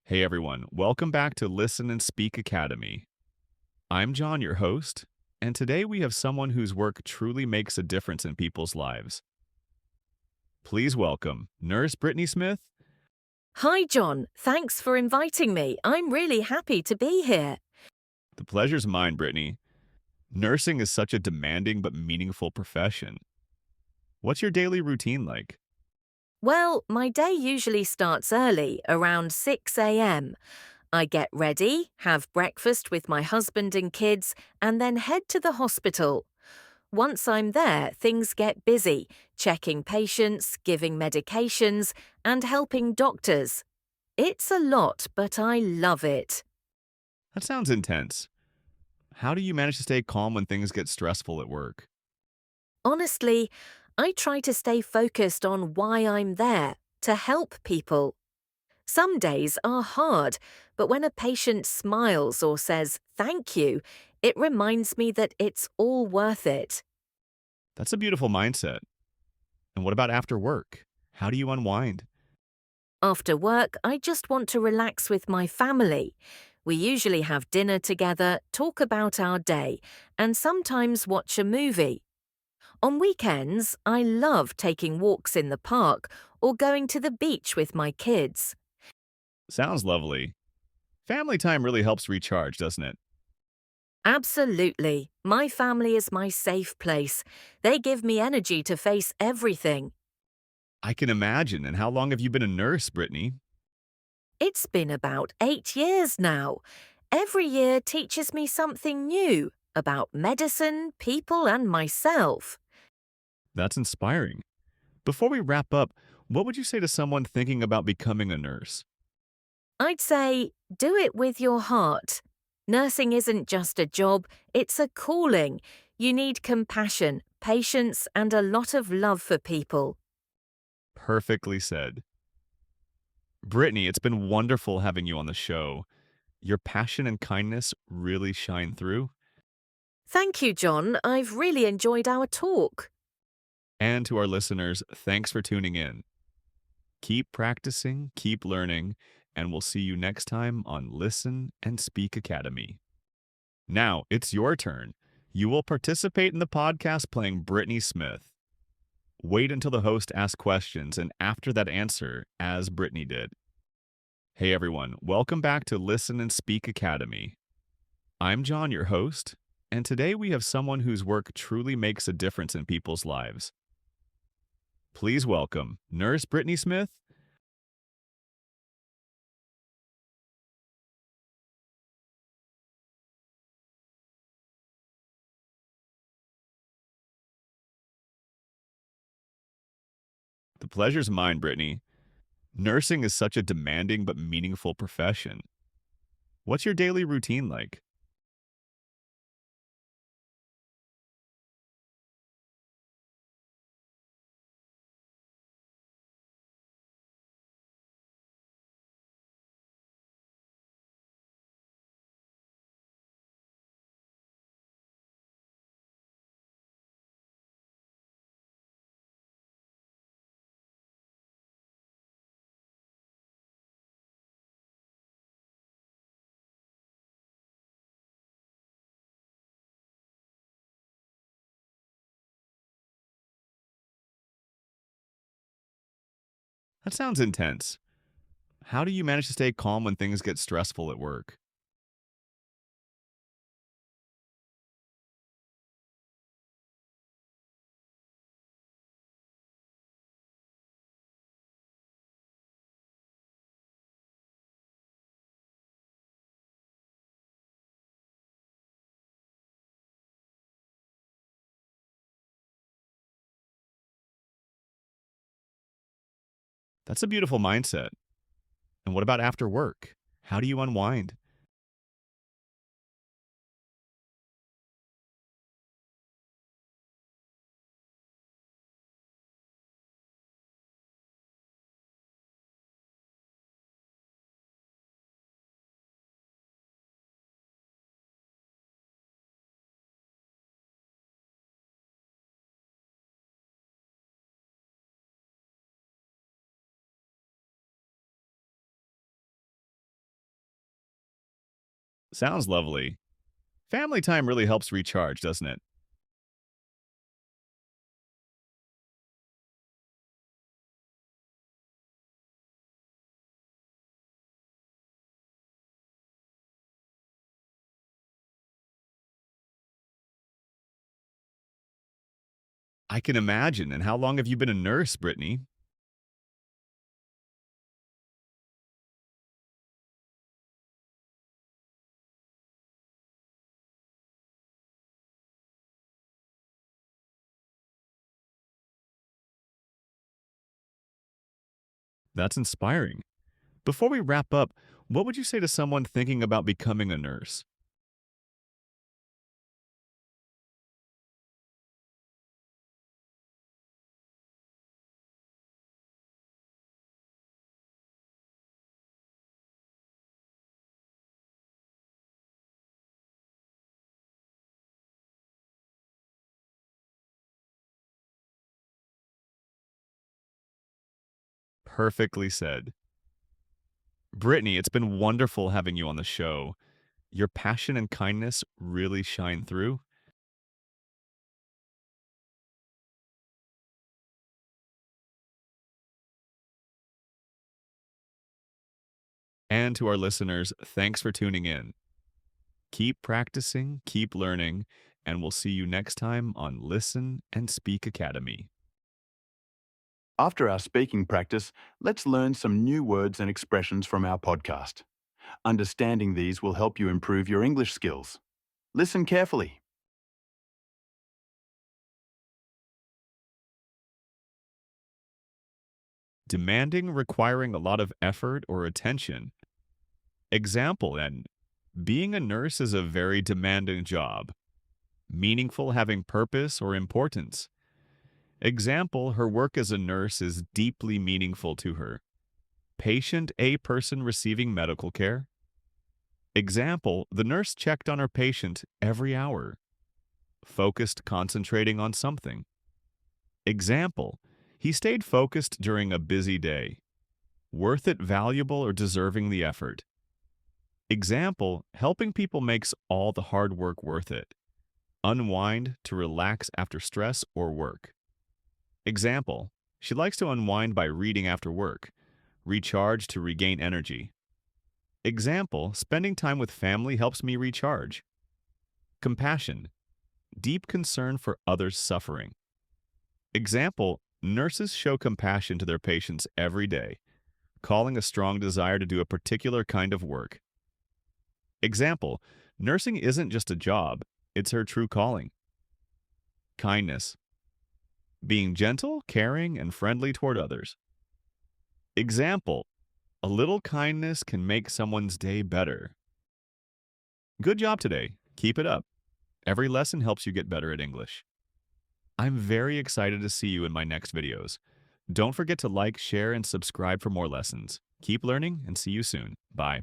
Hey everyone, welcome back to Listen and Speak Academy. I'm John, your host, and today we have someone whose work truly makes a difference in people's lives. Please welcome Nurse Brittany Smith. Hi, John. Thanks for inviting me. I'm really happy to be here. The pleasure's mine, Brittany. Nursing is such a demanding but meaningful profession. What's your daily routine like? Well, my day usually starts early, around 6 a.m. I get ready, have breakfast with my husband and kids, and then head to the hospital. Once I'm there, things get busy, checking patients, giving medications, and helping doctors. It's a lot, but I love it. That sounds intense. How do you manage to stay calm when things get stressful at work? Honestly, I try to stay focused on why I'm there, to help people. Some days are hard, but when a patient smiles or says thank you, it reminds me that it's all worth it. That's a beautiful mindset. And what about after work? How do you unwind? After work, I just want to relax with my family. We usually have dinner together, talk about our day, and sometimes watch a movie. On weekends, I love taking walks in the park or going to the beach with my kids. Sounds lovely. Family time really helps recharge, doesn't it? Absolutely. My family is my safe place. They give me energy to face everything. I can imagine. And how long have you been a nurse, Brittany? It's been about 8 years now. Every year teaches me something new about medicine, people, and myself. That's inspiring. Before we wrap up, what would you say to someone thinking about becoming a nurse? I'd say do it with your heart. Nursing isn't just a job, it's a calling. You need compassion, patience, and a lot of love for people. Perfectly said. Brittany, it's been wonderful having you on the show. Your passion and kindness really shine through. Thank you, John. I've really enjoyed our talk. And to our listeners, thanks for tuning in. Keep practicing, keep learning, and we'll see you next time on Listen and Speak Academy. Now, it's your turn. You will participate in the podcast playing Brittany Smith. Wait until the host asks questions, and after that answer, as Brittany did. Hey everyone, welcome back to Listen and Speak Academy. I'm John, your host, and today we have someone whose work truly makes a difference in people's lives. Please welcome Nurse Brittany Smith. The pleasure's mine, Brittany. Nursing is such a demanding but meaningful profession. What's your daily routine like? That sounds intense. How do you manage to stay calm when things get stressful at work? That's a beautiful mindset. And what about after work? How do you unwind? Sounds lovely. Family time really helps recharge, doesn't it? I can imagine. And how long have you been a nurse, Brittany? That's inspiring. Before we wrap up, what would you say to someone thinking about becoming a nurse? Perfectly said. Brittany, it's been wonderful having you on the show. Your passion and kindness really shine through. And to our listeners, thanks for tuning in. Keep practicing, keep learning, and we'll see you next time on Listen and Speak Academy. After our speaking practice, let's learn some new words and expressions from our podcast. Understanding these will help you improve your English skills. Listen carefully. Demanding, requiring a lot of effort or attention. Example, and being a nurse is a very demanding job. Meaningful, having purpose or importance. Example, her work as a nurse is deeply meaningful to her. Patient, a person receiving medical care. Example, the nurse checked on her patient every hour. Focused, concentrating on something. Example, he stayed focused during a busy day. Worth it, valuable, or deserving the effort. Example, helping people makes all the hard work worth it. Unwind, to relax after stress or work. Example, she likes to unwind by reading after work. Recharge, to regain energy. Example, spending time with family helps me recharge. Compassion, deep concern for others' suffering. Example, nurses show compassion to their patients every day, calling a strong desire to do a particular kind of work. Example, nursing isn't just a job, it's her true calling. Kindness, being gentle, caring, and friendly toward others. Example, a little kindness can make someone's day better. Good job today. Keep it up. Every lesson helps you get better at English. I'm very excited to see you in my next videos. Don't forget to like, share, and subscribe for more lessons. Keep learning and see you soon. Bye.